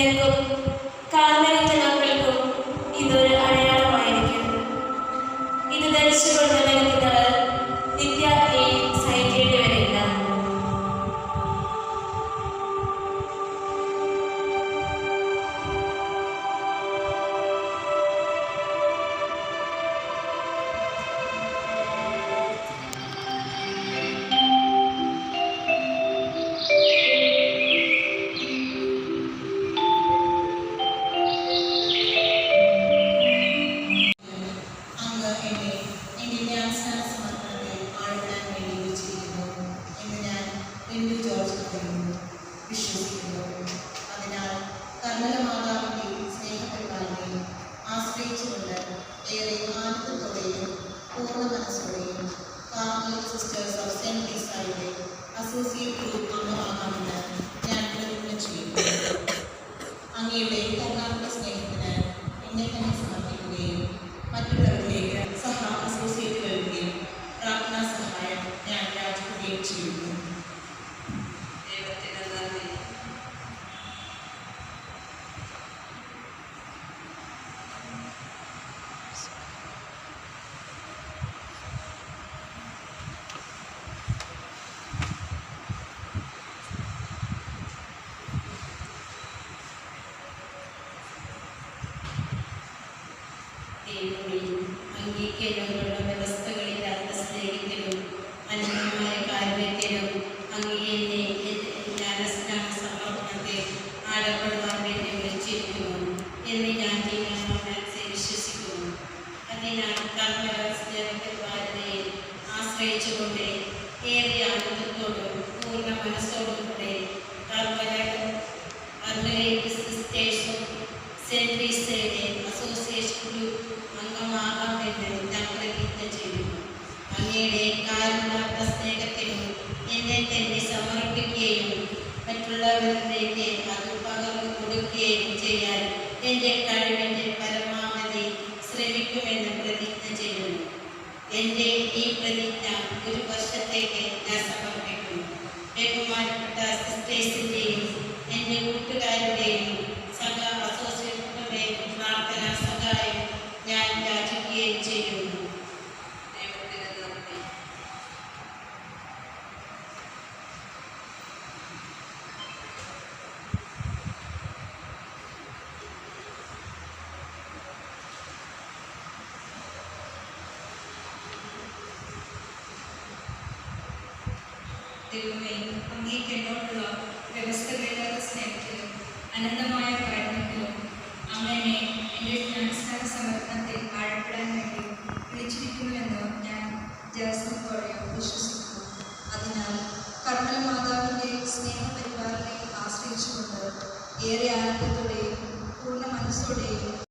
നിനക്കും കാൽമരിച്ച മക്കൾക്കും ഇതൊരു അടയാളമായിരിക്കും. ഇത് ധരിച്ചുകൊണ്ട് മരിക്കുന്നവർ നിത്യാഗ്നി സഹിക്കേണ്ടി വരില്ല. വിശ്വസിക്കുന്നു. അതിനാൽ കർമ്മല മാതാവിന്റെ സ്നേഹപരിപാലനയിൽ ആശ്രയിച്ചുകൊണ്ട് ഏറെ ആനന്ദത്തോടെയും പൂർണ്ണ മനസ്സോടെയും കാർമൽ സിസ്റ്റേഴ്സ് ഓഫ് സെന്റ് ലീസായുടെ അസോസിയേറ്റ് ഗ്രൂപ്പ് അംഗമാകാമെന്ന് ഞാൻ പ്രതിജ്ഞ ചെയ്യുന്നു. അങ്ങയുടെ കർണാടക സ്നേഹത്തിന് എന്നെ തന്നെ സമർപ്പിക്കുകയും മറ്റുള്ളവരിലേക്ക് സഹ അസോസിയേറ്റുകളുടെയും പ്രാർത്ഥനാ സഹായം ഞാൻ യാചിക്കുകയും ചെയ്യുന്നു. അംഗീകരിക്കാനുള്ള വ്യവസ്ഥകളില്ലാത്ത സ്നേഹത്തിലും അനന്യമായ കാരുണ്യത്തിലും അങ്ങയെ ജ്ഞാനസ്നാന സമർപ്പണത്തെ ആഴപ്പെടുവാൻ വേണ്ടി വിളിച്ചിരിക്കുന്നു എന്ന് ഞാൻ വിശ്വസിക്കുന്നു. അതിനാൽ കർമ്മല സ്നേഹപരിപാലനയെ ആശ്രയിച്ചുകൊണ്ട് ഏറെ ആനന്ദത്തോടും പൂർണ്ണ മനസ്സോടും കൂടെ കർമ്മലൈറ്റ് സിസ്റ്റേഴ്സ് ഓഫ് സെന്റ് ലീസയുടെ അസോസിയേഷൻ ഗ്രൂപ്പ് അംഗമാകാമെന്ന് ഞാൻ പ്രതിജ്ഞ ചെയ്യുന്നു. അങ്ങയുടെ കാരുണ്യാർത്ഥ സ്നേഹത്തിനും എന്നെ തന്നെ സമർപ്പിക്കുകയും മറ്റുള്ളവരിലേക്ക് അത് പകർന്നു കൊടുക്കുകയും ചെയ്യാൻ എൻ്റെ കഴിവിൻ്റെ പരമാവധി ശ്രമിക്കുമെന്ന് പ്രതിജ്ഞ ചെയ്യുന്നു. എൻ്റെ ഈ പ്രതിജ്ഞ ഒരു വർഷത്തേക്ക് ഞാൻ സമർപ്പിക്കുന്നു. ബഹുമാനപ്പെട്ട സിസ്റ്റേഴ്സിൻ്റെയും എൻ്റെ കൂട്ടുകാരുടെയും സഹ അസോസിയേറ്റുകളുടെയും പ്രാർത്ഥനാ സഹായം ഞാൻ യാചിക്കുകയും ചെയ്യുന്നു. ദൈവമേ, അങ്ങേക്ക് എന്നോടുള്ള വ്യവസ്ഥകളില്ലാത്ത സ്നേഹത്തിലും അനന്തമായ കാരുണ്യത്തിലും അങ്ങനെ എൻ്റെ ജ്ഞാനസ്നാന സമർപ്പണത്തിൽ ആഴപ്പെടാൻ വേണ്ടി വിളിച്ചിരിക്കുന്നുവെന്ന് ഞാൻ ജാസ്മത്തോടെ വിശ്വസിക്കുന്നു. അതിനാൽ കർമ്മല മാതാവിൻ്റെ സ്നേഹപരിപാലനയെ ആശ്രയിച്ചുകൊണ്ട് ഏറെ ആനന്ദത്തോടെയും പൂർണ്ണ മനസ്സോടെയും